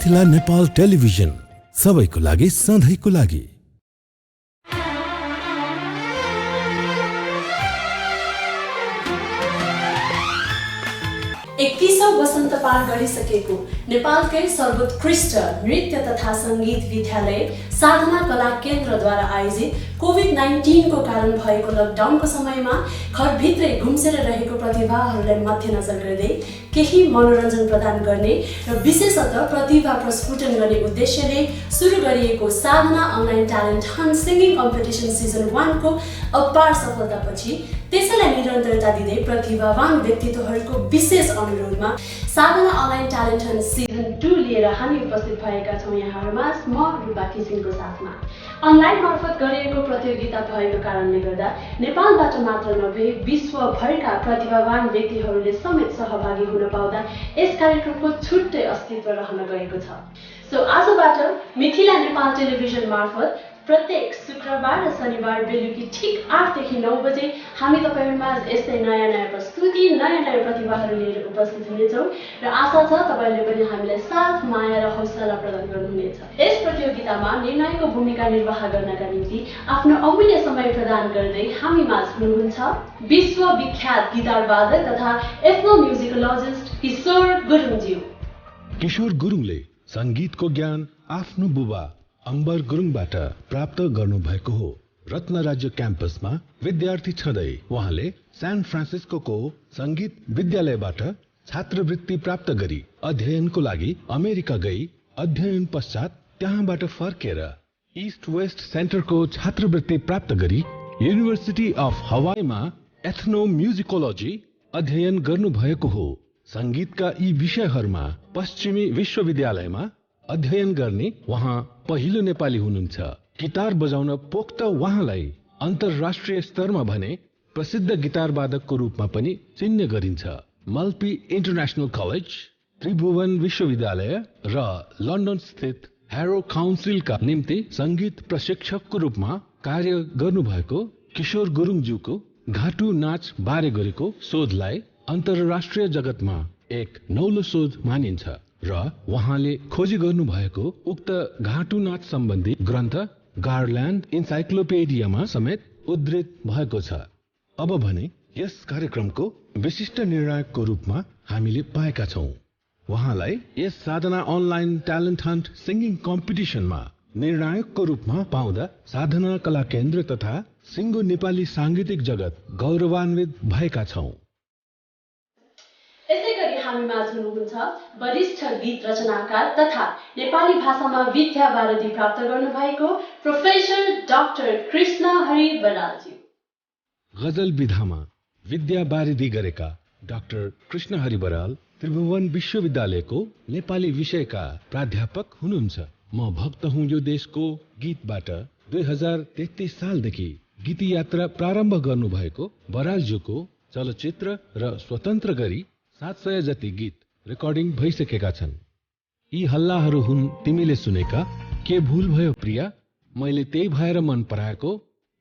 Mithila Nepal television सबैको लागि सधैँको लागि। 31औं वसन्त पार गरिसकेको नेपालकै सर्वोत्कृष्ट नृत्य तथा सङ्गीत विद्यालय साधना कला केन्द्रद्वारा आयोजित कोभिड-19 को कारण भएको लकडाउनको समयमा घरभित्रै घुम्सेर रहेको प्रतिभाहरूलाई मध्यनजर गर्दै केही मनोरञ्जन प्रदान गर्ने र विशेषतः प्रतिभा प्रस्फुटन गर्ने उद्देश्यले सुरु गरिएको Sadhana online talent hunt singing competition season 1 को अपार सफलतापछि त्यसैलाई निरन्तरता दिँदै प्रतिभावान व्यक्तित्वहरूको विशेष अनुरोधमा साधना अनलाइन ट्यालेन्ट हन्ट सिजन 2 लिएर हामी उपस्थित भएका छौँ यहाँहरूमा म रूपा किसिमको साथमा। अनलाइन मार्फत गरिएको प्रतियोगिता भएको कारणले गर्दा नेपालबाट मात्र नभए विश्वभरका प्रतिभावान व्यक्तिहरूले समेत सहभागी हुन पाउँदा यस कार्यक्रमको छुट्टै अस्तित्व रहन गएको छ। सो आजबाट मिथिला नेपाल टेलिभिजन मार्फत प्रत्येक शुक्रबार र शनिबार बेलुकी ठीक 8 देखि 9 बजे हामी तपाईहरुमा यस्तै नयाँ प्रस्तुति नयाँ प्रतिभाहरू लिएर उपस्थित हुनेछौँ र आशा छ तपाईले पनि हामीलाई साथ माया र हौसला प्रदान गर्नुहुनेछ। यस प्रतियोगितामा निर्णायकको भूमिका निर्वाह गर्नका निम्ति आफ्नो अमूल्य समय प्रदान गर्दै हामी माझ हुनुहुन्छ विश्वविख्यात गिटार वादक तथा एथनो म्युजिकोलोजिस्ट किशोर गुरुङज्यू। किशोर गुरुङले संगीतको ज्ञान आफ्नो बुबा अम्बर गुरुङबाट प्राप्त गर्नुभएको हो। रत्न राज्य क्याम्पसमा विद्यार्थी छँदै उहाँले सान फ्रान्सिस्कोको संगीत विद्यालयबाट छात्रवृत्ति प्राप्त गरी अध्ययनको लागि अमेरिका गई। अध्ययन पश्चात त्यहाँबाट फर्केर इस्ट वेस्ट सेन्टरको छात्रवृत्ति प्राप्त गरी युनिभर्सिटी अफ हवाईमा एथनो म्युजिकोलोजी अध्ययन गर्नुभएको हो। संगीतका यी विषयहरूमा पश्चिमी विश्वविद्यालयमा अध्ययन गर्ने उहाँ पहिलो नेपाली हुनुहुन्छ। गिटार बजाउन पोख्त उहाँलाई अन्तर्राष्ट्रिय स्तरमा भने प्रसिद्ध गिटार वादकको रूपमा पनि चिन्ने गरिन्छ। मल्पी इन्टरनेशनल कलेज, त्रिभुवन विश्वविद्यालय र लन्डन स्थित ह्यारो काउन्सिलका निम्ति संगीत प्रशिक्षकको रूपमा कार्य गर्नुभएको किशोर गुरुङज्यूको घाटु नाच बारे गरेको शोधलाई अन्तर्राष्ट्रिय जगतमा एक नौलो शोध मानिन्छ र उहाँले खोजी गर्नुभएको उक्त घाटु नाच सम्बन्धी ग्रन्थ गार्ल्यान्ड इन्साइक्लोपेडियामा समेत उद्धृत भएको छ। अब भने यस कार्यक्रमको विशिष्ट निर्णायकको रूपमा हामीले पाएका छौँ उहाँलाई यस साधना अनलाइन ट्यालेन्ट हन्ट सिंगिङ कम्पिटिसनमा निर्णायकको रूपमा पाउँदा साधना कला केन्द्र तथा सिङ्गो नेपाली सांगीतिक जगत गौरवान्वित भएका छौँ। हामी माझ हुनुहुन्छ वरिष्ठ गीत रचनाकार तथा नेपाली भाषामा विद्या वारदी प्राप्त गर्नुभएको प्रोफेसर डाक्टर कृष्ण हरि बरालज्यू। गजल विधामा विद्या वारिदी गरेका डाक्टर कृष्ण हरि बराल त्रिभुवन विश्वविद्यालयको नेपाली विषयका प्राध्यापक हुनुहुन्छ। म भक्त हुँ यो देशको गीतबाट 2033 सालदेखि गीत यात्रा प्रारम्भ गर्नुभएको बरालज्यूको चलचित्र र स्वतन्त्र गरी 700 जति गीत रेकर्डिङ भइसकेका छन्। यी हल्लाहरू हुन् तिमीले सुनेका, के भूल भयो प्रिया, मैले त्यही भएर मन पराएको,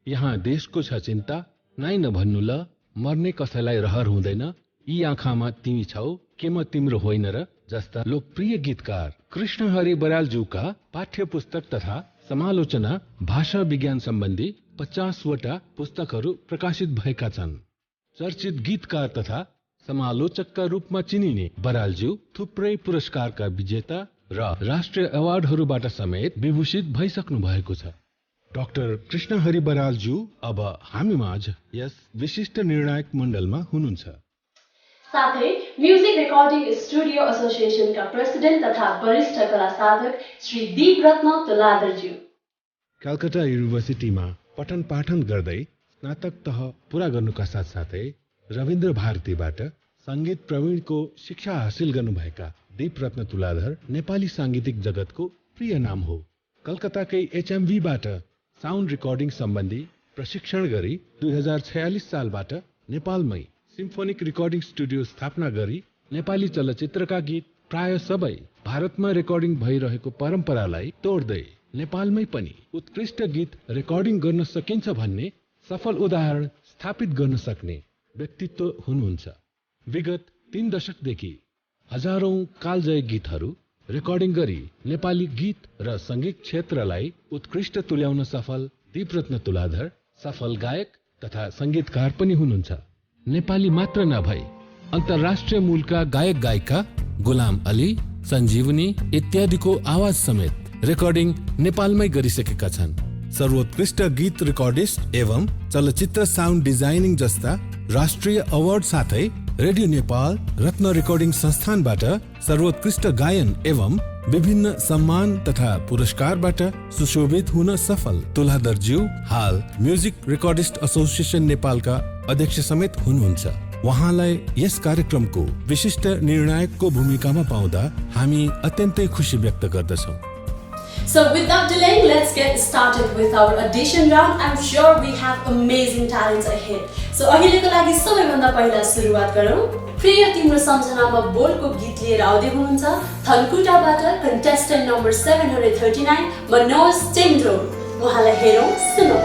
यहाँ देशको छ चिन्ता, नाइ नभन्नु ल, मर्ने कसैलाई रहर हुँदैन, यी आँखामा तिमी छौ, के म तिम्रो होइन र जस्ता लोकप्रिय गीतकार कृष्ण हरि बरालज्यूका पाठ्य पुस्तक तथा समालोचना भाषा विज्ञान सम्बन्धी 50 वटा पुस्तकहरू प्रकाशित भएका छन्। चर्चित गीतकार तथा समालोचकका रूपमा चिनिने बरालज्यू थुप्रै पुरस्कारका विजेता र राष्ट्रिय अवार्डहरूबाट समेत विभूषित भइसक्नु भएको छ। डाक्टर कृष्ण हरि बरालज्यू अब हामी माझ यस विशिष्ट निर्णायक मण्डलमा हुनुहुन्छ। साथै म्युजिक रेकर्डिङ स्टुडियो एसोसिएसनका प्रेसिडेन्ट तथा वरिष्ठ कला साधक श्री दीप रत्न तुलाधरज्यू। कलकत्ता युनिभर्सिटीमा पठन पाठन गर्दै स्नातक तह पूरा गर्नुका साथसाथै रविन्द्र भारतीबाट संगीत प्रवीणको शिक्षा हासिल गर्नुभएका दीप रत्न तुलाधर नेपाली सांगीतिक जगतको प्रिय नाम हो। कलकत्ताकै HMVबाट साउन्ड रेकर्डिङ सम्बन्धी प्रशिक्षण गरी 2046 सालबाट नेपालमै सिम्फोनिक रेकर्डिङ स्टुडियो स्थापना गरी नेपाली चलचित्रका गीत प्राय सबै भारतमा रेकर्डिङ भइरहेको परम्परालाई तोड्दै नेपालमै पनि उत्कृष्ट गीत रेकर्डिङ गर्न सकिन्छ भन्ने सफल उदाहरण स्थापित गर्न सक्ने व्यक्तित्व हुनुहुन्छ। विगत 3 दशकदेखि हजारौं कालजय गीतहरू रेकर्डिङ गरी नेपाली गीत र संगीत क्षेत्रलाई उत्कृष्ट तुल्याउन सफल दीपरत्न तुलाधर सफल गायक तथा संगीतकार पनि हुनुहुन्छ। नेपाली मात्र नभई अन्तर्राष्ट्रिय मूलका गायक गायिका गुलाम अली, सञ्जीवनी इत्यादिको आवाज समेत रेकर्डिङ नेपालमै गरिसकेका छन्। सर्वोत्कृष्ट गीत रेकर्डिस्ट एवं चलचित्र साउन्ड डिजाइनिङ जस्ता राष्ट्रिय अवार्ड साथै रेडियो नेपाल रत्न रेकर्डिङ संस्थानबाट सर्वोत्कृष्ट गायन एवं विभिन्न सम्मान तथा पुरस्कारबाट सुशोभित हुन सफल तुलाधरज्यू हाल म्युजिक रेकर्डिस्ट एसोसिएसन नेपालका अध्यक्ष समेत हुनुहुन्छ। उहाँलाई यस कार्यक्रमको विशिष्ट निर्णायकको भूमिकामा पाउँदा हामी अत्यन्तै खुसी व्यक्त गर्दछौँ। So without delaying, let's get started with our audition round. I'm sure we have amazing talents ahead. So अहिलेको लागि सबैभन्दा पहिला सुरुवात गरौँ। प्रिय तिम्रो सम्झनामा बोलको गीत लिएर आउँदै हुनुहुन्छ थनकुटाबाट कन्टेस्टेन्ट नम्बर 739 मनोज टेन्ड्रो। उहाँलाई हेरौँ, सुनौँ।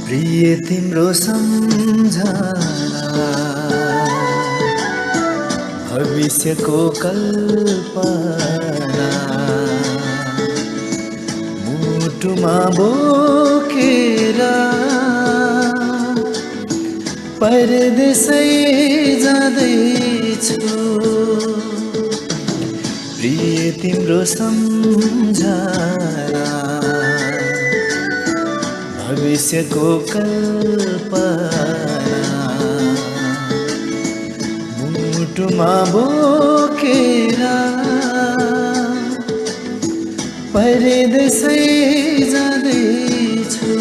प्रिय तिम्रो सम्झना भविष्यको कल्पना मुटुमा बोकेर परदेशै जाँदैछु। प्रिय तिम्रो सम्झना भविष्यको कल्पना मुटुमा बोकेर परदेशै जाँदैछु।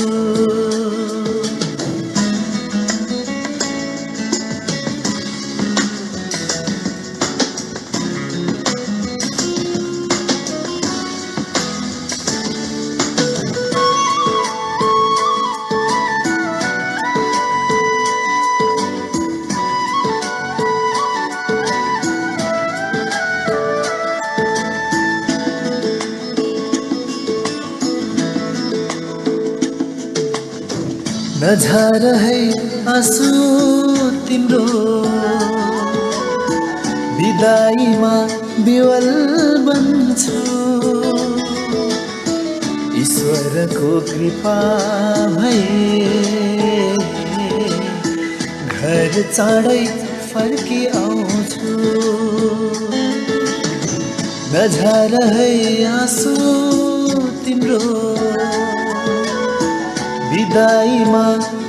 नझार है आँसु तिम्रो विदाईमा बिवल बन्छु। ईश्वरको कृपा भए घर चाँडै फर्की आउँछु। नझार है आँसु तिम्रो विदाईमा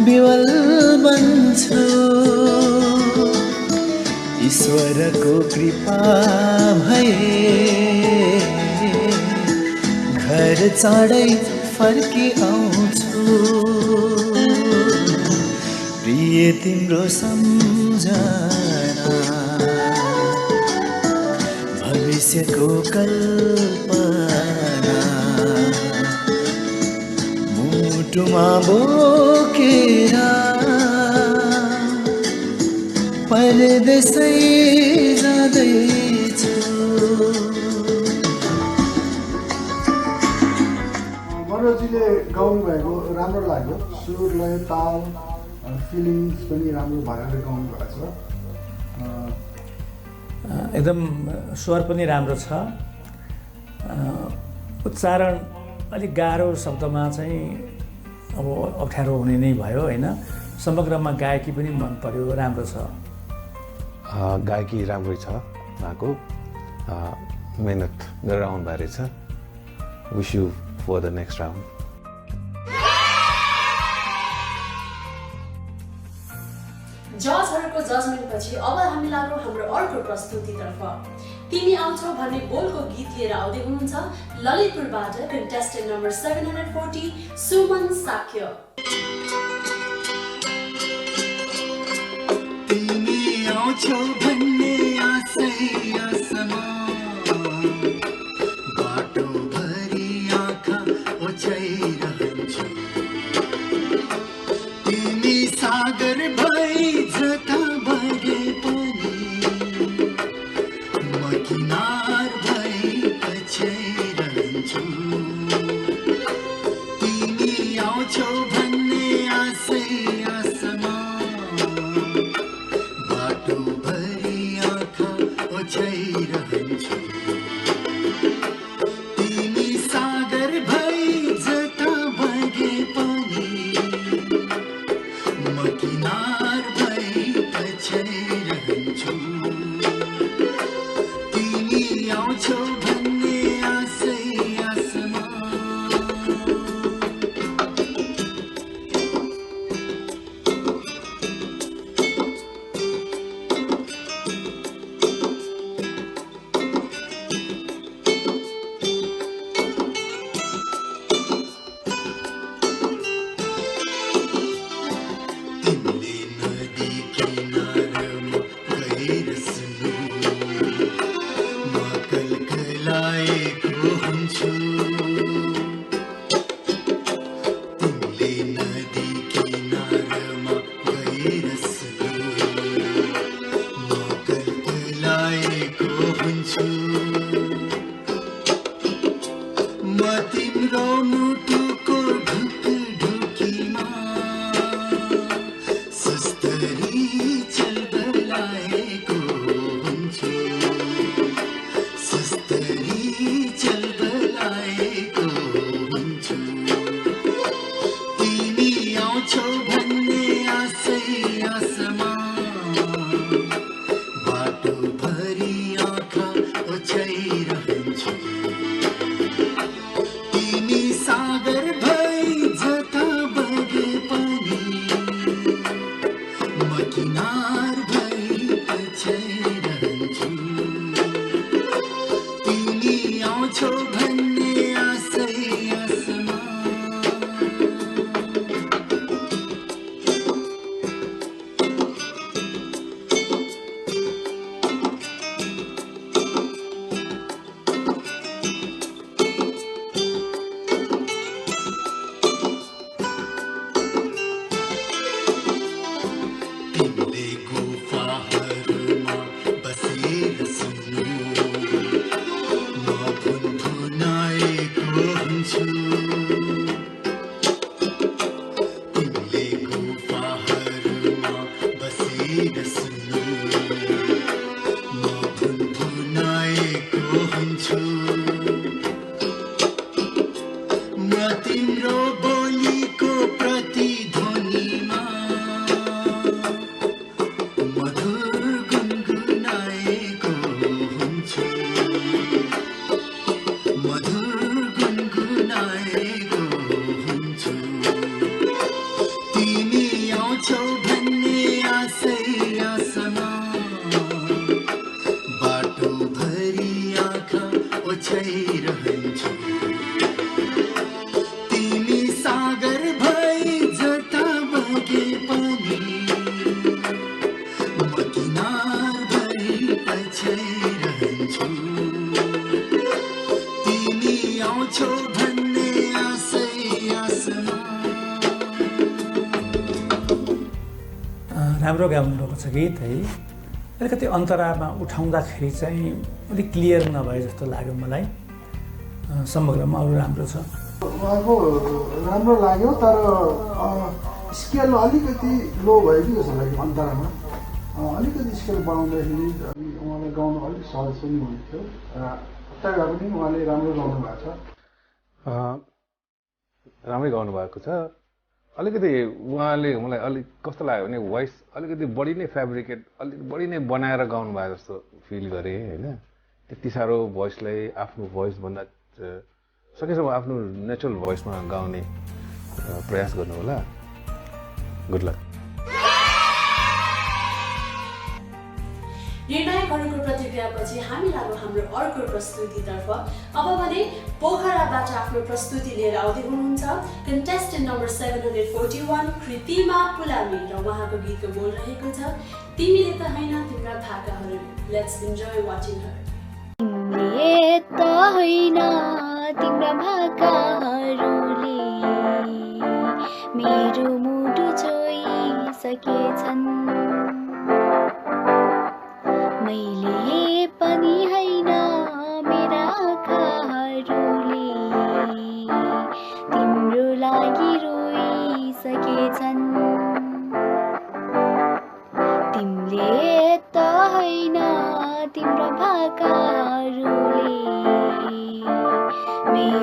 बिवल बन्छु। ईश्वरको कृपा भए घर चाँडै फर्की आउँछु। प्रिय तिम्रो सम्झना भविष्यको कल्पना मुटुमा बोकेर परदेशै जाँदैछु। मनोजीले गाउनु भएको राम्रो लाग्यो। सुर, लय, ताल, फिलिङ्स पनि राम्रो भएर गाउनु भएको छ। एकदम स्वर पनि राम्रो छ। उच्चारण अलिक गाह्रो शब्दमा चाहिँ अब अप्ठ्यारो हुने नै भयो होइन। समग्रमा गायकी पनि मन पर्यो, राम्रो छ। गायकी राम्रै छ उहाँको, मेहनत गरेर आउनु भएको रहेछ। Wish you for the next round. जजहरूको जजमेन्टपछि अब हामी लागौँ हाम्रो अर्को प्रस्तुतितर्फ। तिमी आउँछौ भन्ने बोलको गीत लिएर आउँदै हुनुहुन्छ ललितपुरबाट कन्टेस्टेन्ट नम्बर 740 सुमन साक्य। तिमी आउँछौ भन्ने आशै आसमा बाटो भरि आँखा ओछ्याइरहन्छु। तिमी सागर भई जताभरि तिमी आउँछौ भन्ने आशै आसमा बाटोभरि आँखा ओछ्याइरहन्छु तिमी सागर भई जता बगे पनि म किनार भई पछ्याइरहन्छु तिमी आउँछौ भन्ने आशै आसमा तिमीले नदी किनारमा गएर सुन्नु म कलकलाएको हुन्छु तिमीले नदी किनारमा गएर सुन्नु म कलकलाएको हुन्छु म तिम्रो मुटुको ढुकढुकीमा सुस्तरी चलबलाएको हुन्छु सुस्तरी चलबलाएको हुन्छु तिमी आउँछौ भन्ने आशै आसमा बाटोभरि आँखा ओछ्याइरहन्छु तिमी सागर भई जता बगे पनि म किनार भई पछ्याइरहन्छु तिमी आउँछौ भन्ने आशै आसमा तिमीले गुफाहरूमा बसेर सुन्नु म भुनभुनाएको हुन्छु तिमीले गुफाहरूमा बसेर सुन्नु म भुनभुनाएको हुन्छु म तिम्रो बोलीको प्रतिध्वनिमा मधुर गुनगुनाएको हुन्छु मधुर गुनगुनाएको हुन्छु तिमी आउँछौ भन्ने आशै आसमा बाटोभरि आँखा ओछ्याइरहन्छु तिमी सागर भई जता बगे पनि म किनार भई पछ्याइरहन्छु तिमी आउँछौ भन्ने आशै आसमा राम्रो गाउनुभएको छ गीत है अलिकति अन्तरामा उठाउँदाखेरि चाहिँ अलिक क्लियर नभए जस्तो लाग्यो मलाई समग्रमा अरू राम्रो छ उहाँको राम्रो लाग्यो तर स्केल अलिकति लो भयो कि जस्तो लाग्यो अन्तरामा अलिकति स्केल बढाउँदाखेरि अनि उहाँलाई गाउनु अलिक सहज पनि हुन्थ्यो र तै भए पनि उहाँले राम्रो गाउनु भएको छ राम्रै गाउनु भएको छ अलिकति उहाँले मलाई अलिक कस्तो लाग्यो भने भोइस अलिकति बढी नै फेब्रिकेट अलिक बढी नै बनाएर गाउनु भएको जस्तो फिल गरेँ होइन त्यति साह्रो भोइसलाई आफ्नो भोइसभन्दा सकेसम्म आफ्नो नेचुरल भोइसमा गाउने प्रयास गर्नु होला गुड लक निर्णायकहरूको प्रतिक्रियापछि हामी लागौँ हाम्रो अर्को प्रस्तुतितर्फ अब भने पोखराबाट आफ्नो प्रस्तुति लिएर आउँदै हुनुहुन्छ कन्टेस्टेन्ट नम्बर 741 कृतिमा पुलामी र उहाँको गीतको बोल रहेको छ तिमीले त हैन तिम्रा भाकाहरू लेट्स इन्जोय वाचिङ हर तिमीले त हैन तिम्रा भाकाहरूले मेरो मुटु छोइसकेछन् मैले पनि हैन मेरा आँखाहरूले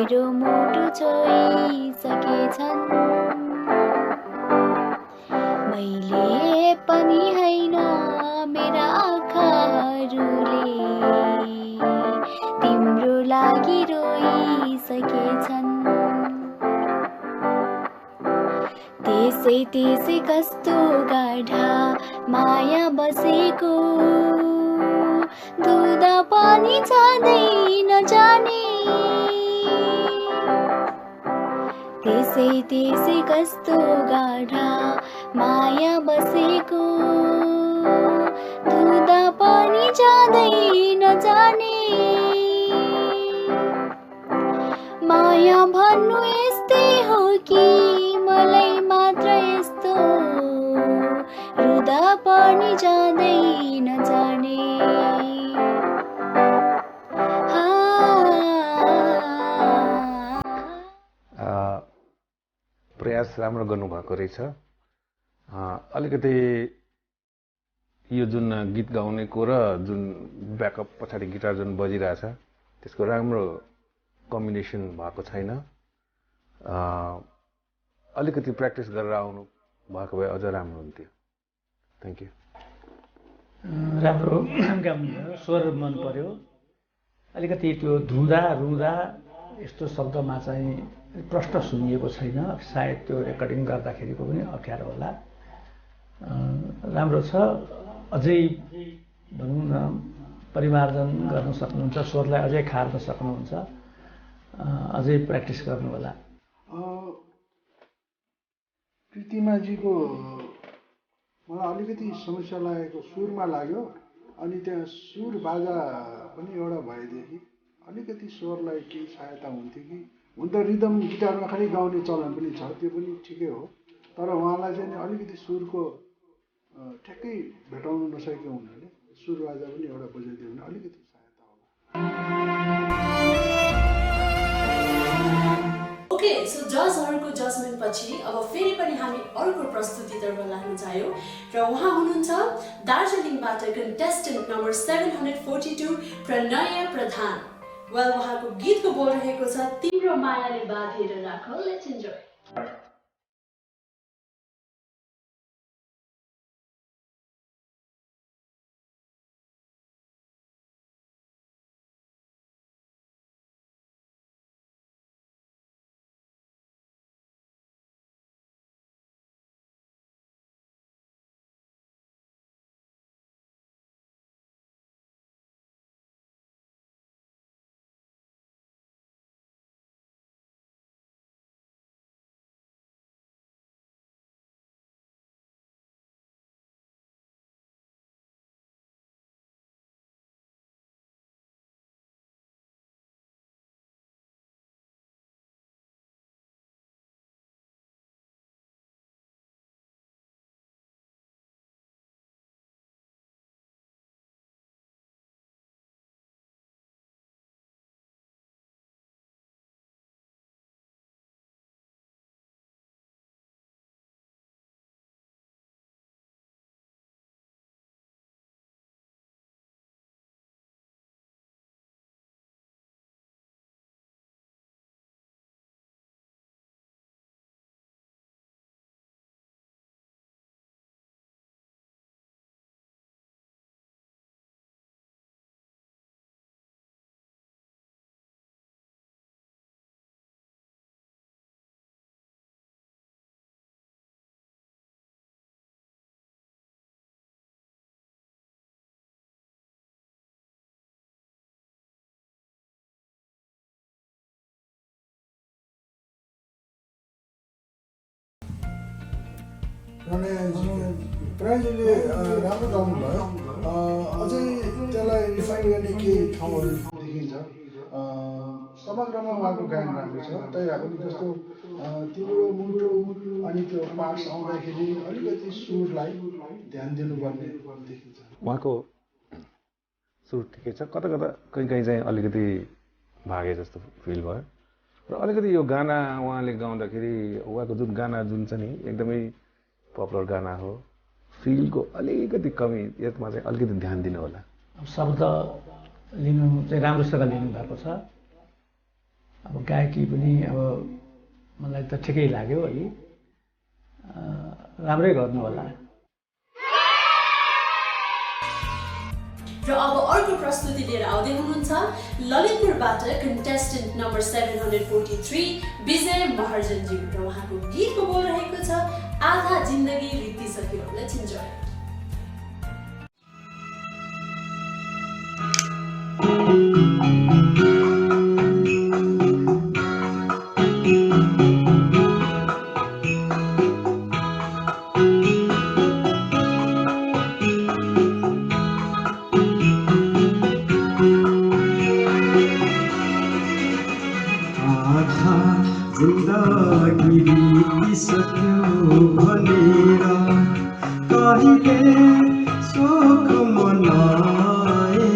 मेरो मुटु छोइसकेछन् मैले पनि हैन मेरा आँखाहरूले तिम्रो लागि रोइसकेछन् त्यसै कस्तो गाढा माया बसेको धुँदा पनि छाँदै नजाने त्यसै कस्तो गाढा माया बसेको धुँदा पनि जाँदै नजाने माया भन्नु यस्तै हो कि मलाई मात्र यस्तो रुँदा पनि जाँदै नजाने प्रयास राम्रो गर्नुभएको रहेछ। अलिकति यो जुन गीत गाउनेको र जुन ब्याकअप पछाडि गिटार जुन बजिरहेछ त्यसको राम्रो कम्बिनेसन भएको छैन। अलिकति प्र्याक्टिस गरेर आउनु भएको भए अझ राम्रो हुन्थ्यो। Thank you. राम्रो गाउनु, स्वर मन पर्यो। अलिकति त्यो धुँदा रुँदा यस्तो शब्दमा चाहिँ प्रष्ट सुनिएको छैन। सायद त्यो रेकर्डिङ गर्दाखेरिको पनि अप्ठ्यारो होला। राम्रो छ। अझै भनौँ न परिमार्जन गर्न सक्नुहुन्छ, स्वरलाई अझै खार्न सक्नुहुन्छ, अझै प्र्याक्टिस गर्नु होला। कृतिमाजीको मलाई अलिकति समस्या लागेको सुरमा लाग्यो। अनि त्यहाँ सुर बाजा पनि एउटा भएदेखि अलिकति स्वरलाई केही सहायता हुन्थ्यो कि। हुन त रिदम गिटारमा खालि गाउने चलन पनि छ, त्यो पनि ठिकै हो। तर उहाँलाई चाहिँ अलिकति सुरको ठ्याक्कै भेटाउनु नसकेको हुनाले सुर बाजा पनि एउटा बजाइदियो भने अलिकति सहायता होला। ओके, सो जजहरूको जजमेन्ट पछि अब फेरि पनि हामी अर्को प्रस्तुतितर्फ लाग्न चाह्यौँ र उहाँ हुनुहुन्छ दार्जिलिङबाट कन्टेस्टेन्ट नम्बर 742 प्रणय प्रधान। वेल, उहाँको गीतको बोल रहेको छ तिम्रो मायाले बाँधेर राख। Let's enjoy. प्रणयजीले राम्रो गाउनुभयो। अझै त्यसलाई रिफाइन गर्ने केही ठाउँहरू देखिन्छ। समग्रमा उहाँको गायन राम्रो छ। तैरा पनि जस्तो तिम्रो मुटु अनि त्यो पार्ट्स आउँदाखेरि अलिकति सुरलाई ध्यान दिनुपर्ने देखिन्छ। उहाँको सुर ठिकै छ, कता कता कहीँ कहीँ चाहिँ अलिकति भागे जस्तो फिल भयो। र अलिकति यो गाना उहाँले गाउँदाखेरि उहाँको जुन गाना जुन छ नि एकदमै पपुलर गाना हो, फिलको अलिकति कमी यसमा चाहिँ अलिकति ध्यान दिनु होला। शब्द लिनु चाहिँ राम्रोसँग लिनु भएको छ। अब गायकी पनि अब मलाई त ठिकै लाग्यो है, राम्रै गर्नु होला। र अब अर्को प्रस्तुति लिएर आउँदै हुनुहुन्छ ललितपुरबाट कन्टेस्टेन्ट नम्बर 743 विजय महर्जनजी र उहाँको गीतको बोल रहेको छ आधा जिन्दगी बितिसक्यो। Let's enjoy. जिन्दगी बितिसक्यो भनेर कहिले शोक मनाए,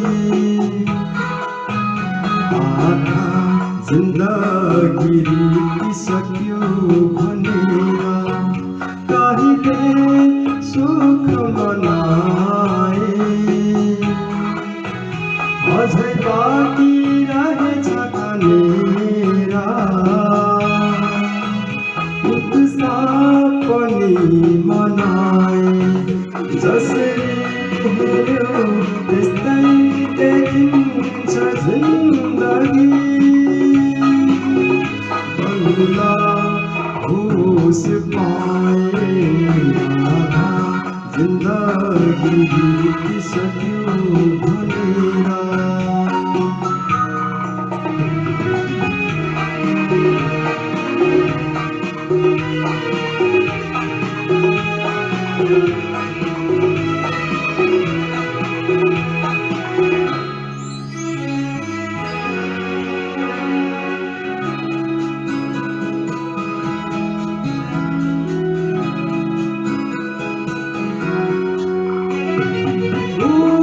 आधा जिन्दगी बितिसक्यो भनेर कहिले शोक मनाए, अझै बाँकी रहेछ कनेरा पनि मनाए, जसरी हेऱ्यो त्यस्तै देखिन्छ जिन्दगी, बल्ल होस पाए आधा जिन्दगी बितिसक्यो भनेर।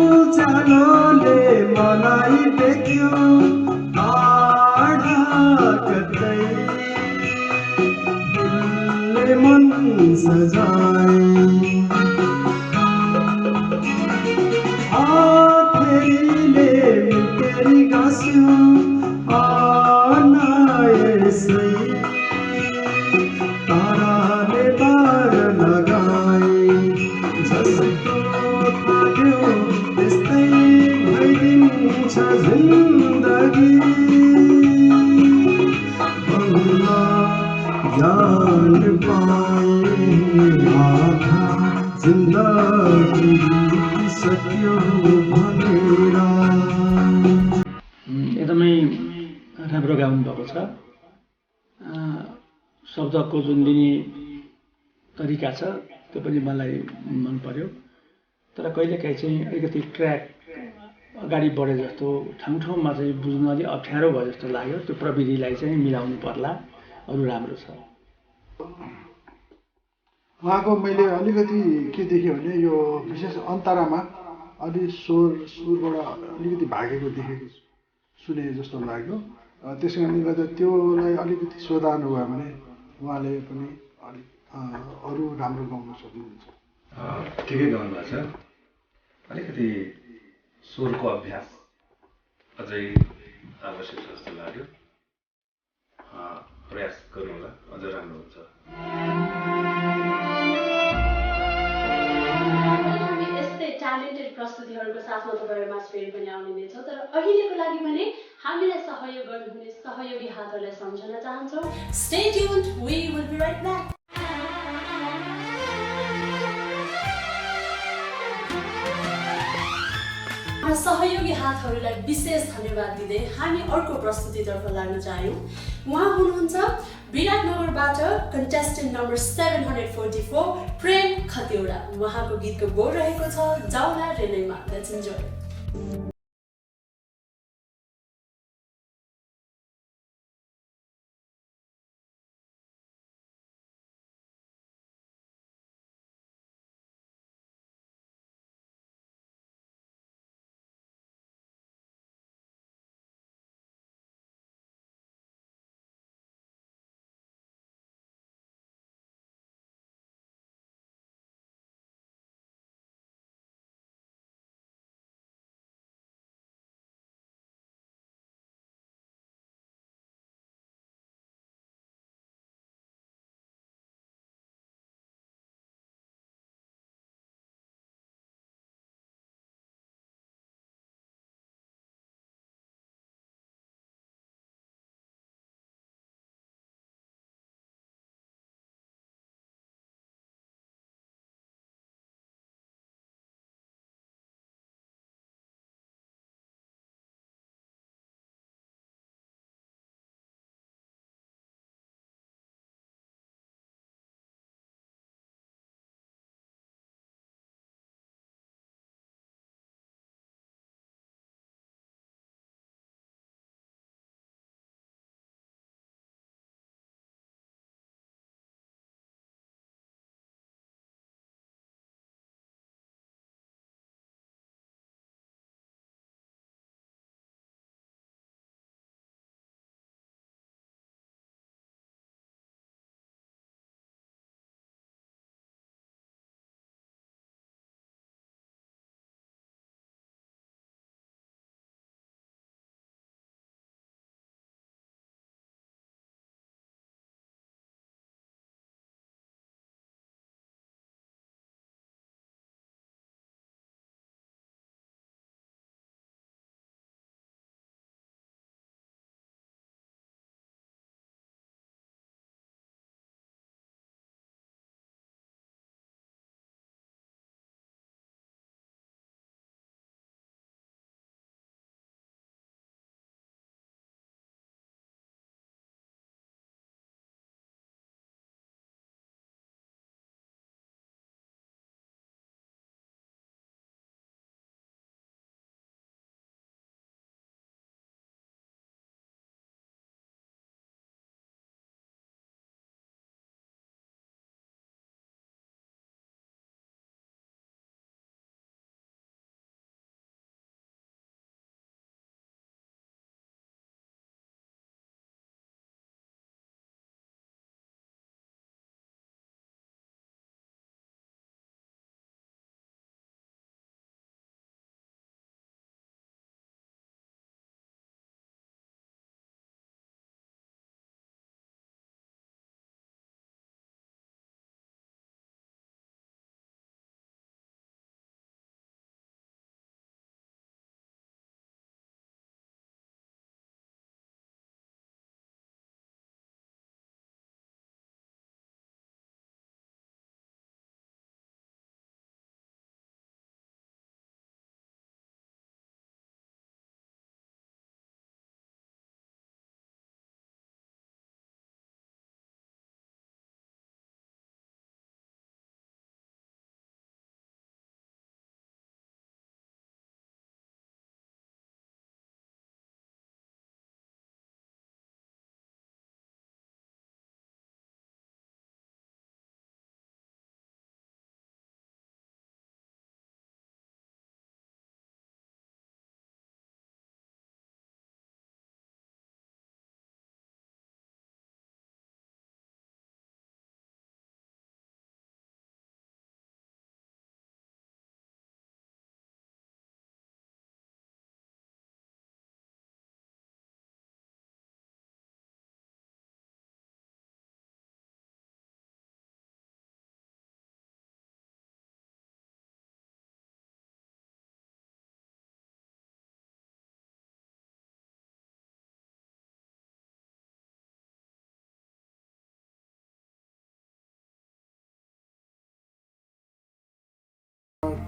उज्यालोले मलाई देख्यो टाढा कतै, दिलले मन सजाए, आँखेरीले मिटेरी गाँस्यो अनायसै, ताराले बार लगाए, जस्तो थाल्यो त्यस्तै भइदिन्छ जिन्दगी, बल्ल ज्ञान पाए आधा जिन्दगी बितिसक्यो भनेर। एकदमै राम्रो गाउनु भएको छ। शब्दको जुन लिने तरिका छ त्यो पनि मलाई मन पर्यो, तर कहिलेकाहीँ चाहिँ अलिकति ट्र्याक अगाडि बढे जस्तो ठाउँ ठाउँमा चाहिँ बुझ्न अलिक अप्ठ्यारो भयो जस्तो लाग्यो। त्यो प्रविधिलाई चाहिँ मिलाउनु पर्ला। अरू राम्रो छ। उहाँको मैले अलिकति के देखेँ भने यो विशेष अन्तरामा अलि स्वरबाट अलिकति भागेको देखेको सुने जस्तो लाग्यो। त्यसै कारणले गर्दा त्योलाई अलिकति सुधार्नु भयो भने उहाँले पनि अलिक अरू राम्रो गाउन सक्नुहुन्छ। ठिकै गाउनु भएको छ। अलिकति स्वरको अभ्यास अझै आवश्यक छ जस्तो लाग्यो। प्रयास गर्नु होला, अझ राम्रो हुन्छ। यस्तै ट्यालेन्टेड प्रस्तुतिहरूको साथमा तपाईँहरूमा फेरि पनि आउने नै छ। तर अहिलेको लागि भने हामीलाई सहयोग गर्नुहुने सहयोगी हातहरूलाई सम्झन चाहन्छौँ। Stay tuned, we will be right back. सहयोगी हातहरूलाई विशेष धन्यवाद दिँदै हामी अर्को प्रस्तुतितर्फ लाग्न चाह्यौँ। उहाँ हुनुहुन्छ विराटनगरबाट कन्टेस्टेन्ट नम्बर 744 प्रेम खतिवडा। उहाँको गीतको बोल रहेको छ जाउला रेलैमा। Let's enjoy.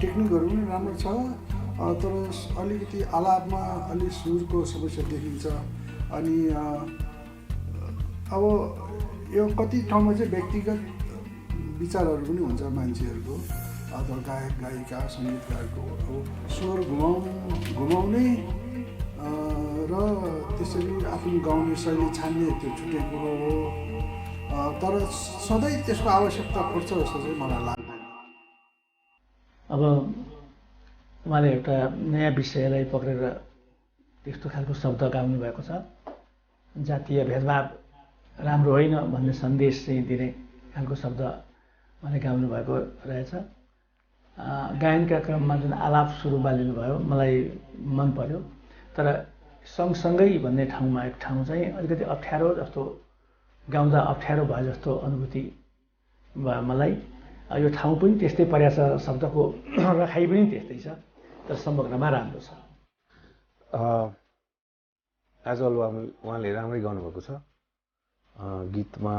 टेक्निकहरू पनि राम्रो छ, तर अलिकति आलापमा अलिक सुरको समस्या देखिन्छ। अनि अब यो कति ठाउँमा चाहिँ व्यक्तिगत विचारहरू पनि हुन्छ मान्छेहरूको, अथवा गायक गायिका सङ्गीतकारको अब स्वर घुमाउने र त्यसरी आफ्नो गाउने शैली छान्ने त्यो छुट्टै कुरो हो, तर सधैँ त्यसको आवश्यकता पर्छ जस्तो चाहिँ मलाई लाग्दैन। अब उहाँले एउटा नयाँ विषयलाई पक्रेर त्यस्तो खालको शब्द गाउनु भएको छ, जातीय भेदभाव राम्रो होइन भन्ने सन्देश चाहिँ दिने खालको शब्द उहाँले गाउनु भएको रहेछ। गायनका क्रममा जुन आलाप सुरु बालिनुभयो मलाई मन पर्यो, तर सँगसँगै भन्ने ठाउँमा एक ठाउँ चाहिँ अलिकति अप्ठ्यारो जस्तो, गाउँदा अप्ठ्यारो भयो जस्तो अनुभूति भयो मलाई। यो ठाउँ पनि त्यस्तै परेको छ, शब्दको रखाइ पनि त्यस्तै छ, तर समग्रमा राम्रो छ। एज अल उहाँले राम्रै गाउनुभएको छ, गीतमा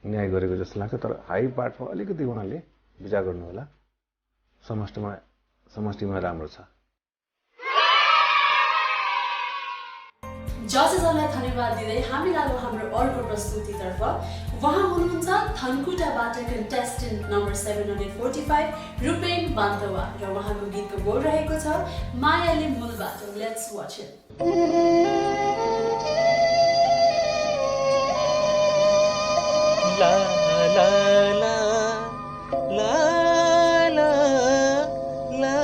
न्याय गरेको जस्तो लाग्छ, तर हाई पार्टमा अलिकति उहाँले विचार गर्नु होला। समष्टिमा राम्रो छ। जजेसहरूलाई धन्यवाद दिँदै हामी लागौँ हाम्रो अर्को प्रस्तुतितर्फ। उहाँ हुनुहुन्छ धनकुटाबाट कन्टेस्टेन्ट नम्बर 745 रूपेन बान्तवा र उहाँको गीतको बोल रहेको छ मायाले मूलबाट। Let's watch it. ला ला ला ला ला ला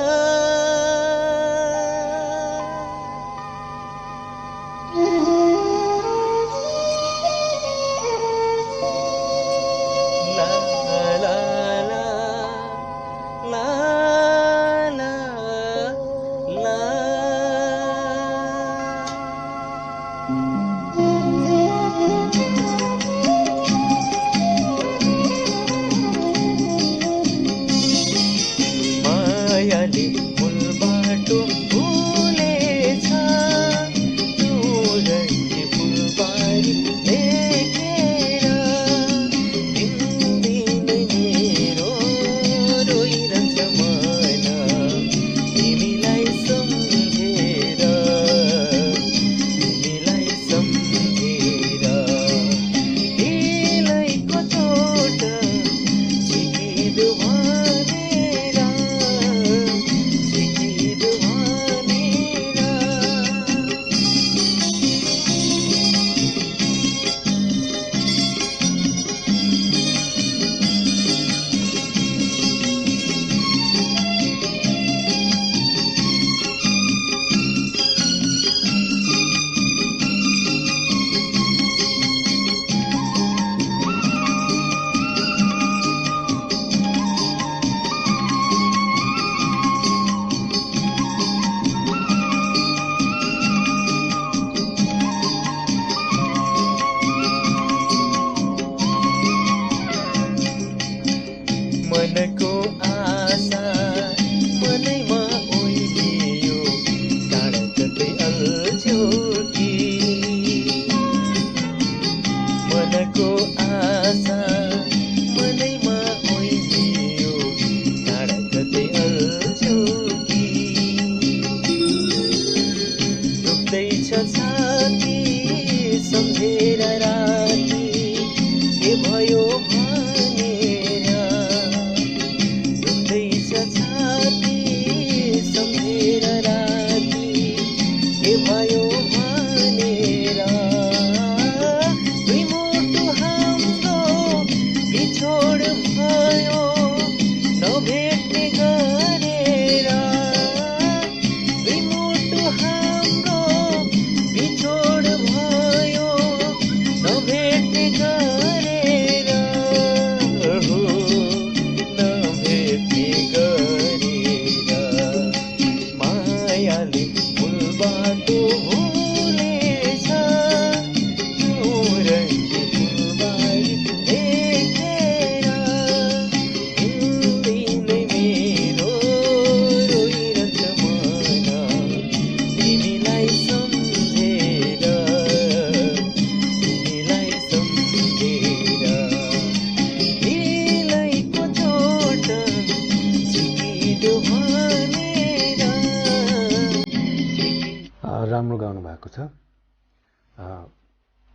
भएको छ।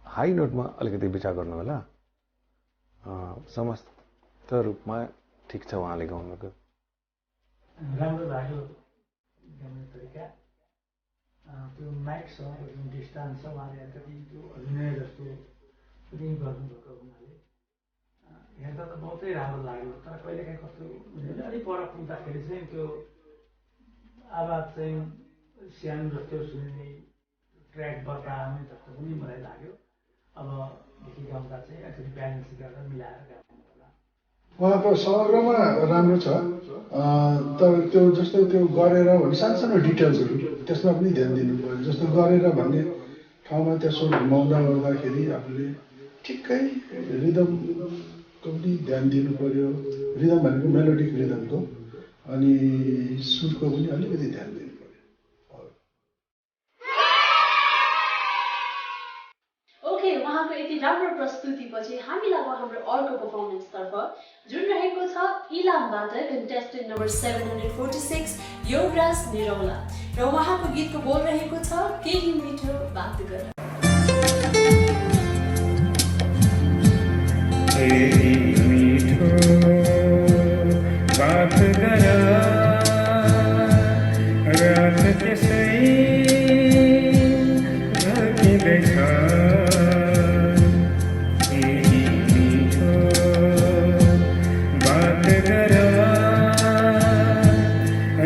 हाई नोटमा अलिकति विचार गर्नु होला। समस्त रूपमा ठिक छ उहाँले गाउनुको। राम्रो लाग्यो गाउने तरिका। त्यो माइकसँग जुन डिस्टान्स छ उहाँले अलिकति त्यो अभिनय जस्तो पनि गर्नुभएको हुनाले हेर्दा त बहुतै राम्रो लाग्यो। तर कहिलेकाहीँ कस्तो अलिक पर पुग्दाखेरि चाहिँ त्यो आवाज चाहिँ सानो जस्तो सुनिने ट्र्याक बर्ताउने जस्तो पनि मलाई लाग्यो। अबदेखि गाउँदा चाहिँ अलिकति ब्यालेन्स गरेर मिलाएर गाउनु होला। उहाँको समग्रमा राम्रो छ, तर त्यो जस्तो त्यो गरेर भन्ने सानो डिटेल्सहरू त्यसमा पनि ध्यान दिनु पर्यो। जस्तो गरेर भन्ने ठाउँमा त्यसो घुमाउँदा गर्दाखेरि आफूले ठिक्कै रिदमको पनि ध्यान दिनु पर्यो। रिदम भनेको मेलोडिक रिदमको, अनि सुरको पनि अलिकति ध्यान दिनु पर्यो। ओके, उहाँको यति राम्रो प्रस्तुतिपछि हामी लागौँ हाम्रो अर्को पर्फर्मेन्सतर्फ, जुन रहेको छ इलामबाट कन्टेस्टेन्ट नम्बर 746 योगराज निरौला र उहाँको गीतको बोल रहेको छ केही मिठो बात गर। केही मिठो बात गर, रात त्यसै ढल्किँदैछ। केही मिठो बात गर,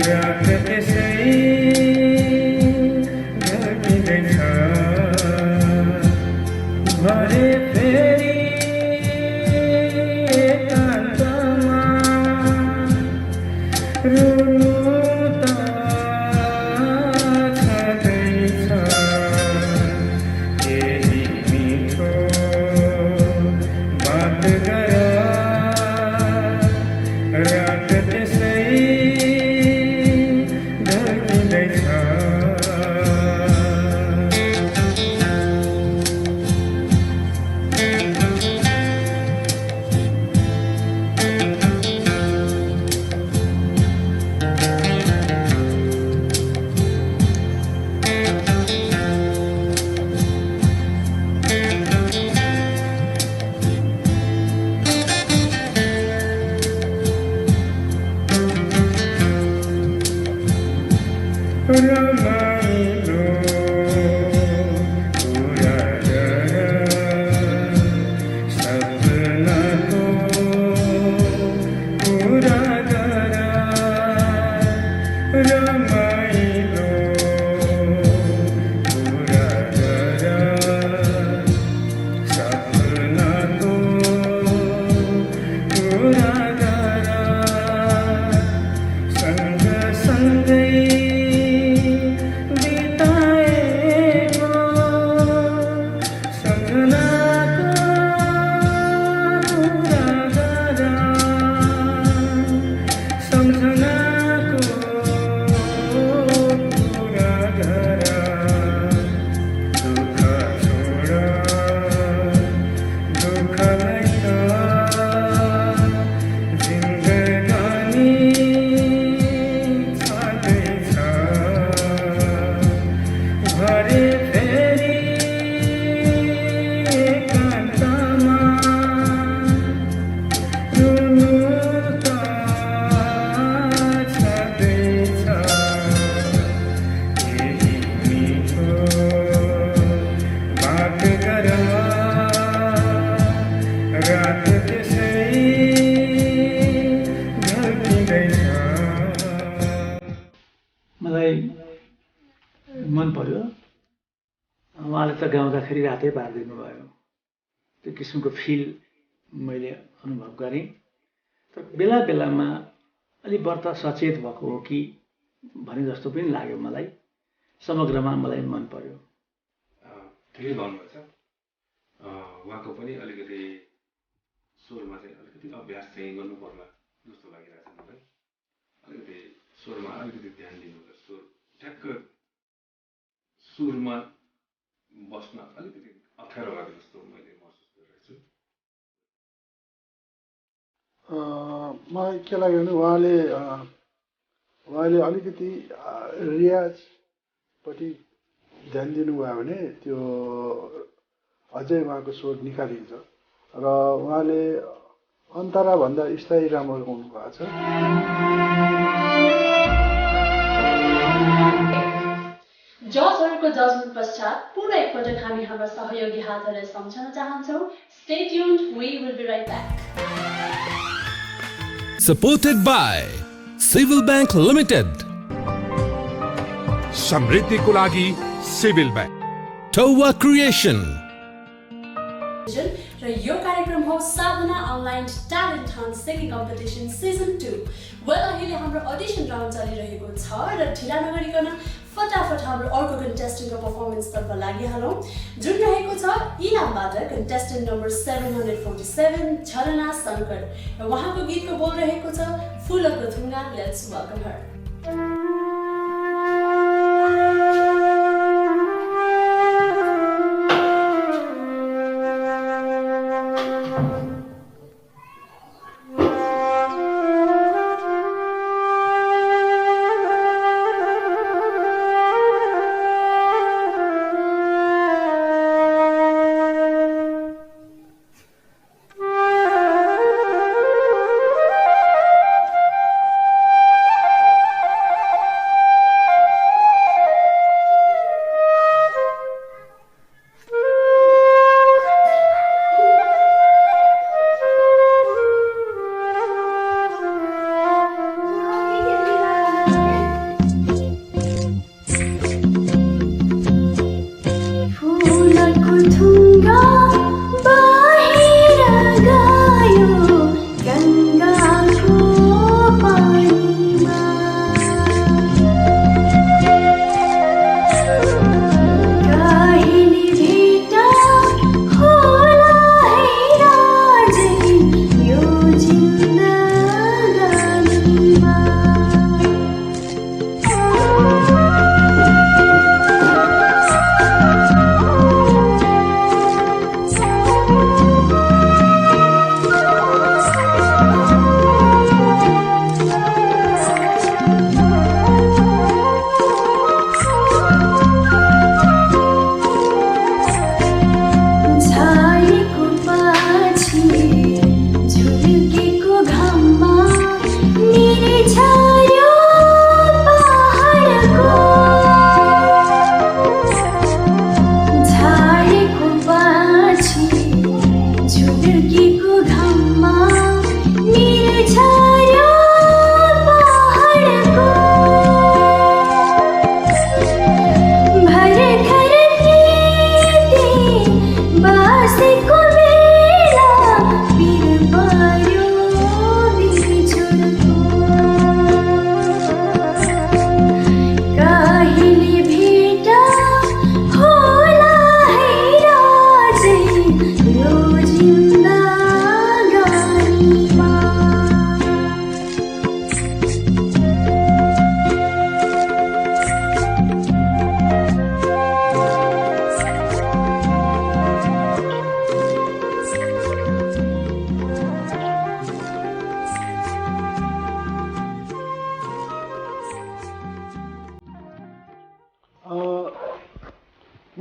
रात त्यसै ढल्किँदैछ। भरे फेरि एकान्तमा रुनु त छँदैछ। केही मिठो बात गर, रात त्यसै ढल्किँदैछ। रमाइलो कुरा गर, सपनाको कुरा गर। रमाइलो कुरा गर, सपनाको कुरा गर। सँगसँगै मलाई मन पर्यो। उहाँले त गाउँदाखेरि रातै पारिदिनु भयो। त्यो किसिमको फिल मैले अनुभव गरेँ। तर बेला बेलामा अलि बढ्ता सचेत भएको हो कि भने जस्तो पनि लाग्यो मलाई। समग्रमा मलाई मन पर्यो। ठिकै भन्नुभएको छ। उहाँको पनि अलिकति स्वरमा चाहिँ अलिकति अभ्यास चाहिँ गर्नु पर्ला जस्तो लागिरहेको छ मलाई। अलिकति स्वरमा अलिकति ध्यान दिनुपर्छ। स्वर ठ्याक्क सुरमा बस्न अलिकति अप्ठ्यारो भएको जस्तो मैले महसुस गरिरहेको छु। मलाई के लाग्यो भने उहाँले अलिकति रियाजपट्टि ध्यान दिनुभयो भने त्यो अझै उहाँको स्वर निखारिन्छ र उहाँले अन्तराभन्दा स्थायी राम्रो गाउनु भएको छ। जजहरूको जजमेन्ट पश्चात पुनः एकपटक हामी हाम्रा सहयोगी हातहरूलाई सम्झन चाहन्छौँ। Stay tuned, we will be right back. Supported by Civil Bank Limited, समृद्धिको लागि सिभिल ब्याङ्क, Towa Creation र यो कार्यक्रम हो Sadhana online talent hunt singing competition season 2। Well अहिले हाम्रो अडिसन राउन्ड चलिरहेको छ र ढिला नगरिकन फटाफट हाम्रो अर्को कन्टेस्टेन्टको पर्फर्मेन्सतर्फ लागिहालौँ, जुन रहेको छ इलामबाट कन्टेस्टेन्ट नम्बर 747 झरना शङ्कर र उहाँको गीतको बोल रहेको छ फुलको थुङ्गा। लेट्स वेलकम हर।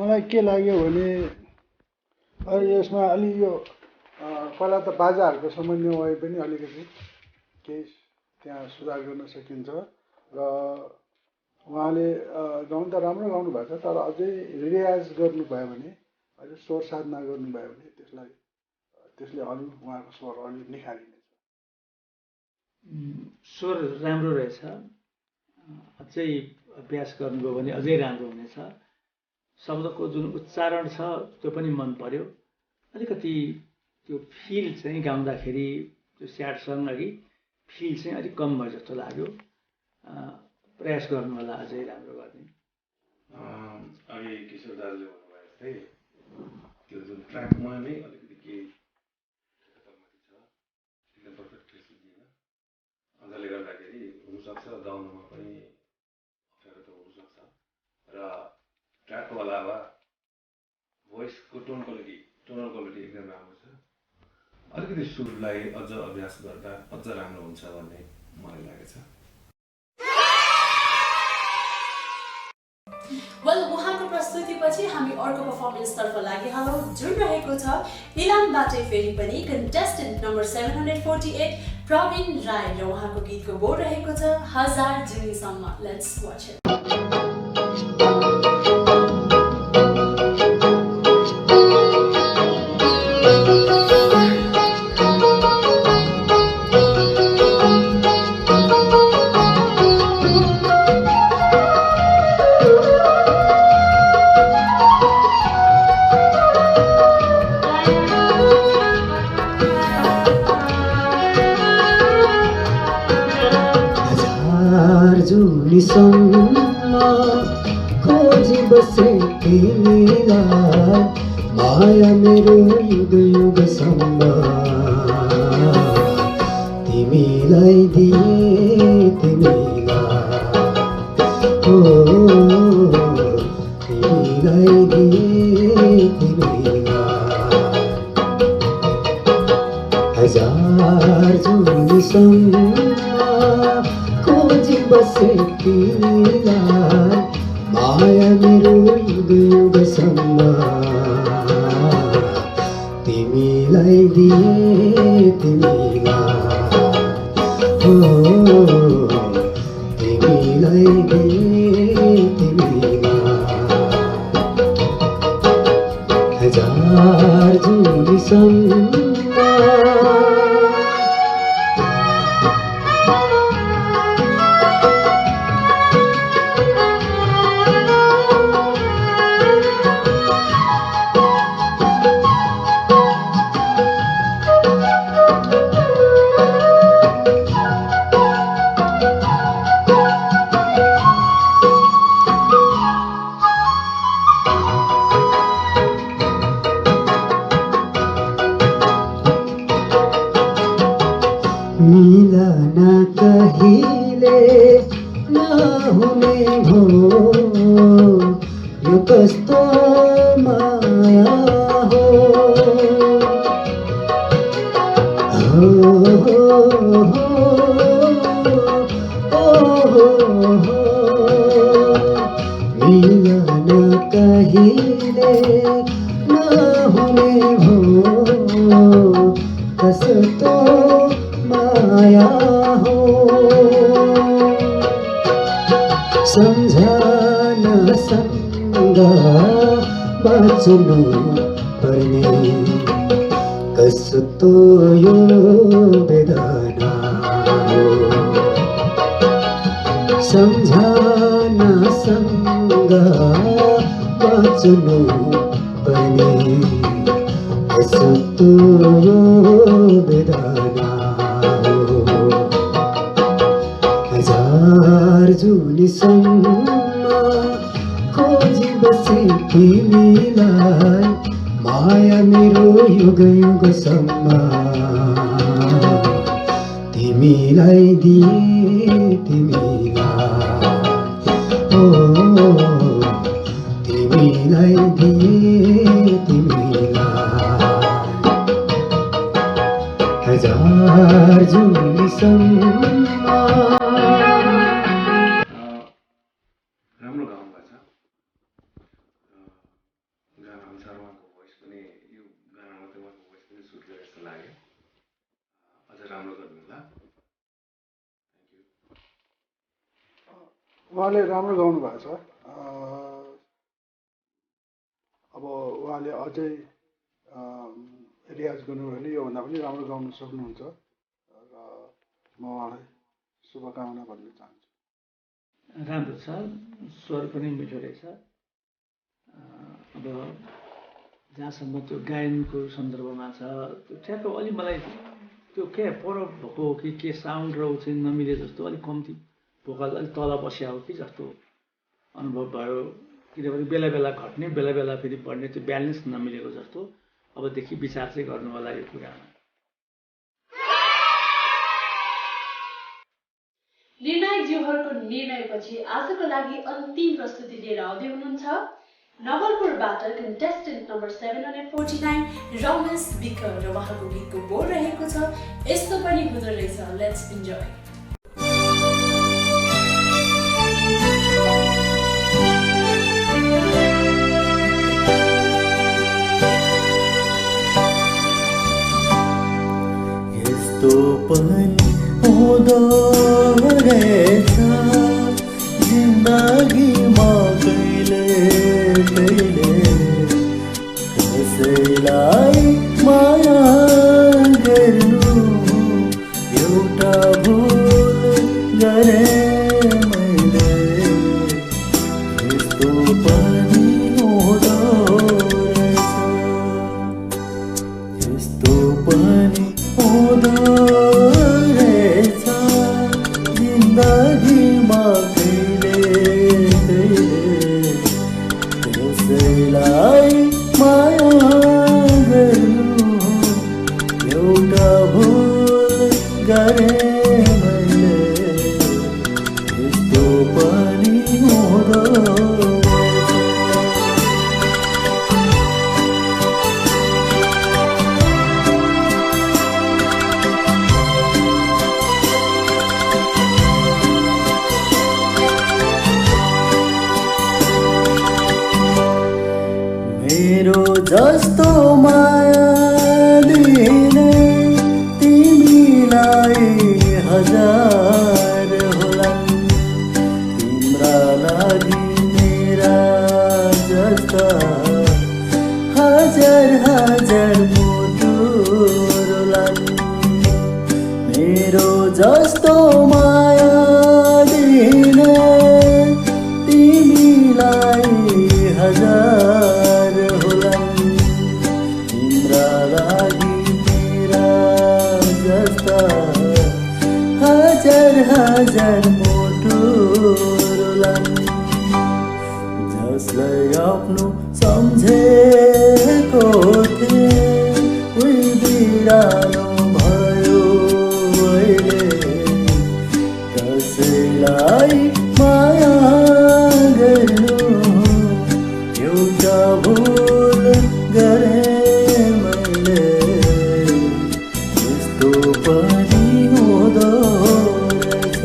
मलाई के लाग्यो भने यसमा अलि यो पहिला त बाजाहरूको समन्वय पनि अलिकति केही त्यहाँ सुधार गर्न सकिन्छ र उहाँले गाउन त राम्रो गाउनु भएको छ, तर अझै रियाज गर्नुभयो भने, अझै स्वर साधना गर्नुभयो भने त्यसले अरू उहाँको स्वर अलि निखारिनेछ। स्वर राम्रो रहेछ, अझै अभ्यास गर्नुभयो भने अझै राम्रो हुनेछ। शब्दको जुन उच्चारण छ त्यो पनि मन पर्यो। अलिकति त्यो फिल चाहिँ गाउँदाखेरि त्यो स्याड सङ अघि फिल चाहिँ अलिक कम भयो जस्तो लाग्यो। प्रयास गर्नु होला अझै राम्रो गर्ने। अघि किशोर दाजुले भन्नुभयो जस्तै त्यो जुन ट्र्याकमा नै अलिकति केही छ, एकदम पर्फेक्टली सुनिएन। जसले गर्दाखेरि हुनसक्छ गाउनमा पनि अप्ठ्यारो त हुनसक्छ र ट्र्याकको अलावा भोइसको टोनल क्वालिटी एकदम राम्रो छ। अलिकति सुरलाई अझ अभ्यास गर्दा अझ राम्रो हुन्छ भन्ने मलाई लागेको छ। वेल, उहाँको प्रस्तुति विरामपछि हामी अर्को पर्फर्मेन्सतर्फ लागिहालौँ जुन रहेको छ इलामबाटै फेरि पनि कन्टेस्टेन्ट नम्बर 748 प्रवीण राय र उहाँको गीतको बोल रहेको छ 1000 जुनीसम्म। Let's watch it. जुनीसम्म खोजी बसे तिमीलाई माया मेरो युग युगसम्म तिमीलाई दिए तिमीलाई हो तिमीलाई दिए तिमीलाई 1000 जुनीसम्म खोजी बसे तिमीलाई माया मेरो युग युगसम्म तिमीलाई दिए तिमीलाई हो तिमीलाई दिए तिमीलाई 1000 जुनीसम्म। मिलन कहिले नहुने भो यो कस्तो माया हो मिलन कहिले नहुने भो कस्तो माया हो सम्झनासँग बाँच्नु पर्ने कस्तो यो वेदना हो सम्झनासँग बाँच्नु पर्ने कस्तो यो वेदना 1000 जुनीसम्म खोजी बसे तिमीलाई माया मेरो युग युगसम्म तिमीलाई दिए तिमीलाई हो तिमीलाई दिए तिमीलाई 1000 जुनीसम्म। उहाँले राम्रो गाउनु भएको छ। अब उहाँले अझै रियाज गर्नु भने योभन्दा पनि राम्रो गाउन सक्नुहुन्छ र म उहाँलाई शुभकामना भन्न चाहन्छु। राम्रो छ, स्वर पनि मिठो रहेछ। अब जहाँसम्म त्यो गायनको सन्दर्भमा छ त्यो ठ्याक्क अलि मलाई त्यो के पर भएको हो कि के साउन्ड र चाहिँ नमिले जस्तो अलिक कम्ती भोकल अलिक तल बस्या हो कि जस्तो अनुभव भयो। किनभने बेला बेला घट्ने बेला बेला फेरि बढ्ने त्यो ब्यालेन्स नमिलेको जस्तो अबदेखि विचार चाहिँ गर्नु होला यो कुरामा। निर्णायक ज्यूहरूको निर्णयपछि आजको लागि अन्तिम प्रस्तुति लिएर आउँदै हुनुहुन्छ नवलपुरबाट कन्टेस्टेन्ट नम्बर 749 रमेश विक र उहाँको गीतको बोल रहेको छ यस्तो पनि हुँदो रहेछ। Let's enjoy. यस्तो पनि हुँदो रहेछ जिन्दगीमा कहिले कहिले कसैलाई माया गर्नु एउटा भुल गरे मैले यस्तो पनि हुँदो रहेछ यस्तो पनि हुँदो रहेछ जिन्दगीमा कहिले कहिले कसैलाई माया गर्नु एउटा भुल गरे मैले यस्तो पनि हुँदो मेरो जस्तो माया दिने तिमीलाई हजार होलान् तिम्रा लागि मेरा जस्ता हजार हजार मुटु रोलान् मेरो जस्तो माया दिने तिमीलाई हजार होलान् तिम्रा लागि मेरा जस्ता हजार हजार मुटु रोलान् जसलाई आफ्नो सम्झेको थिएँ उही बिरानो भयो अहिले कसैलाई माया गर्नु एउटा भुल गरे मैले यस्तो पनि हुँदो रहेछ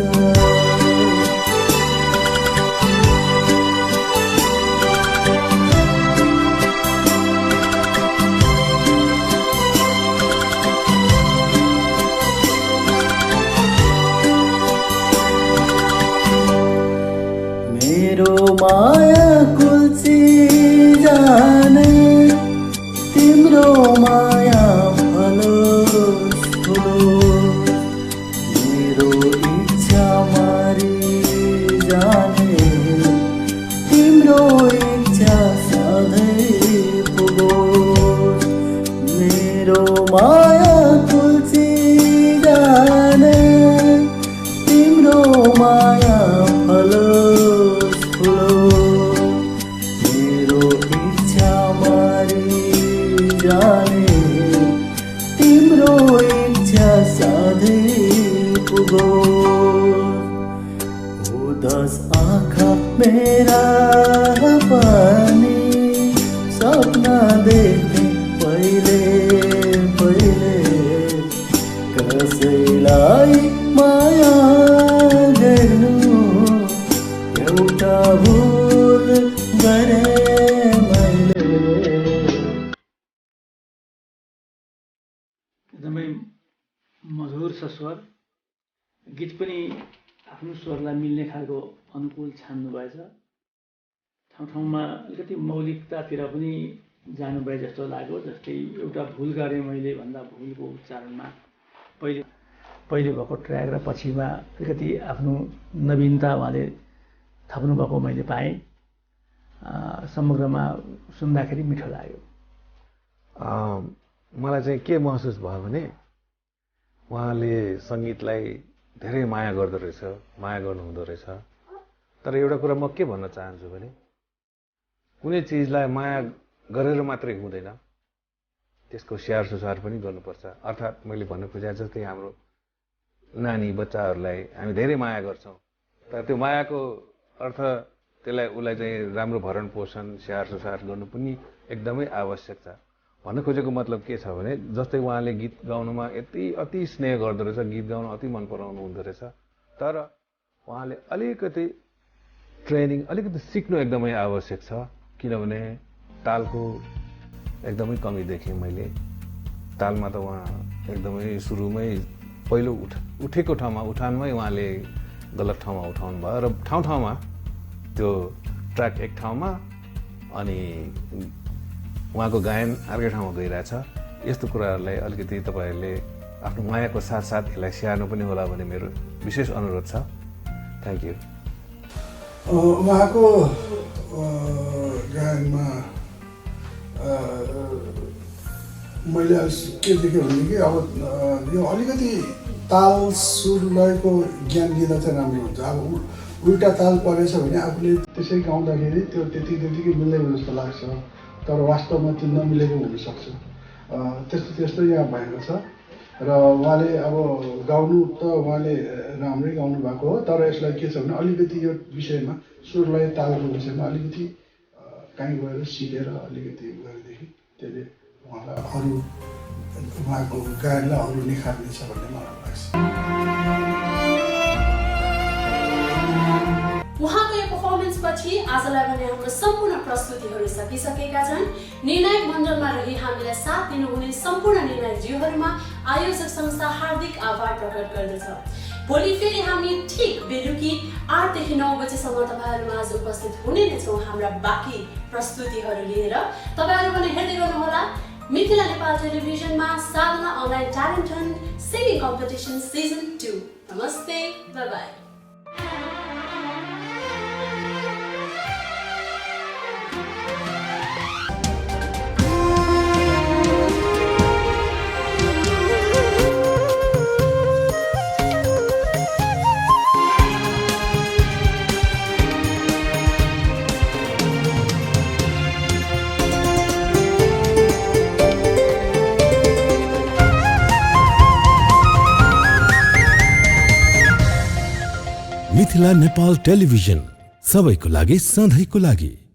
मेरो माया कुल्ची जाने तिम्रो माया फलोस् फुलोस् मेरो इच्छा मारी जाने तिम्रो इच्छा सधैँ पुगोस् मेरो माया कुल्ची जाने तिम्रो माया फलोस् फुलोस् मेरो इच्छा मारी जाने तिम्रो इच्छा सधैँ पुगोस् उदास आँखा मेरा पनि सपना देख्ने पहिले पहिले कसैलाई माया गर्नु एउटा भुल गरे मैले एकदमै मधुर छ स्वर गीत पनि आफ्नो स्वरलाई मिल्ने खालको अनुकूल छान्नु भएछ ठाउँ ठाउँमा अलिकति मौलिकतातिर पनि जानुभए जस्तो लाग्यो जस्तै एउटा भुल गरेँ मैले भन्दा भुलको उच्चारणमा पहिले भएको ट्र्याक र पछिमा अलिकति आफ्नो नवीनता उहाँले थप्नुभएको मैले पाएँ समग्रमा सुन्दाखेरि मिठो लाग्यो मलाई चाहिँ के महसुस भयो भने उहाँले सङ्गीतलाई धेरै माया गर्दो रहेछ माया गर्नुहुँदो रहेछ तर एउटा कुरा म के भन्न चाहन्छु भने कुनै चिजलाई माया गरेर मात्रै हुँदैन त्यसको स्याहार सुसार पनि गर्नुपर्छ अर्थात् मैले भन्न खोजे जस्तै हाम्रो नानी बच्चाहरूलाई हामी धेरै माया गर्छौँ तर त्यो मायाको अर्थ उसलाई चाहिँ राम्रो भरण पोषण स्याहार सुसार गर्नु पनि एकदमै आवश्यक छ भन्न खोजेको मतलब के छ भने जस्तै उहाँले गीत गाउनुमा अति स्नेह गर्दो रहेछ गीत गाउन अति मन पराउनु हुँदो रहेछ तर उहाँले अलिकति ट्रेनिङ अलिकति सिक्नु एकदमै आवश्यक छ किनभने तालको एकदमै कमी देखेँ मैले तालमा त उहाँ एकदमै सुरुमै पहिलो उठेको ठाउँमा उठानमै उहाँले गलत ठाउँमा उठाउनु भयो र ठाउँमा त्यो ट्र्याक एक ठाउँमा अनि उहाँको गायन अर्कै ठाउँमा गइरहेछ। यस्तो कुराहरूलाई अलिकति तपाईँहरूले आफ्नो मायाको साथसाथ यसलाई स्याहार्नु पनि होला भन्ने मेरो विशेष अनुरोध छ। Thank you. उहाँको गायनमा मैले के देखेँ भनेदेखि अब यो अलिकति ताल सुर लयको ज्ञान दिँदा चाहिँ राम्रो हुन्छ। अब उल्टा ताल परेछ भने आफूले त्यसै गाउँदाखेरि त्यो त्यतिकै मिल्दैन जस्तो लाग्छ, तर वास्तवमा त्यो नमिलेको हुनसक्छ। त्यस्तो यहाँ भएको छ र उहाँले अब गाउनु त उहाँले राम्रै गाउनु भएको हो, तर यसलाई के छ भने अलिकति यो विषयमा सुर लय तालको विषयमा अलिकति कहीँ गएर सिकेर अलिकति गरेदेखि त्यसले उहाँलाई अरू उहाँको गायनलाई अरू निखार्नेछ भन्ने मलाई लाग्छ। उहाँको यो पर्फर्मेन्सपछि आजलाई भने हाम्रो सम्पूर्ण प्रस्तुतिहरू सकिसकेका छन्। निर्णायक मण्डलमा रही हामीलाई साथ दिनुहुने सम्पूर्ण निर्णायकज्यूहरूमा आयोजक संस्था हार्दिक आभार प्रकट गर्दछ। भोलि फेरि हामी ठिक बेलुकी 8 देखि 9 बजेसम्म तपाईँहरूमा आज उपस्थित हुने नै छौँ हाम्रा बाँकी प्रस्तुतिहरू लिएर। तपाईँहरू पनि हेर्दै गर्नुहोला मिथिला नेपाल टेलिभिजनमा Sadhana online talent hunt singing competition season 2। नमस्ते, bye bye. Mithila Nepal television सबैको लागि सधैँको लागि।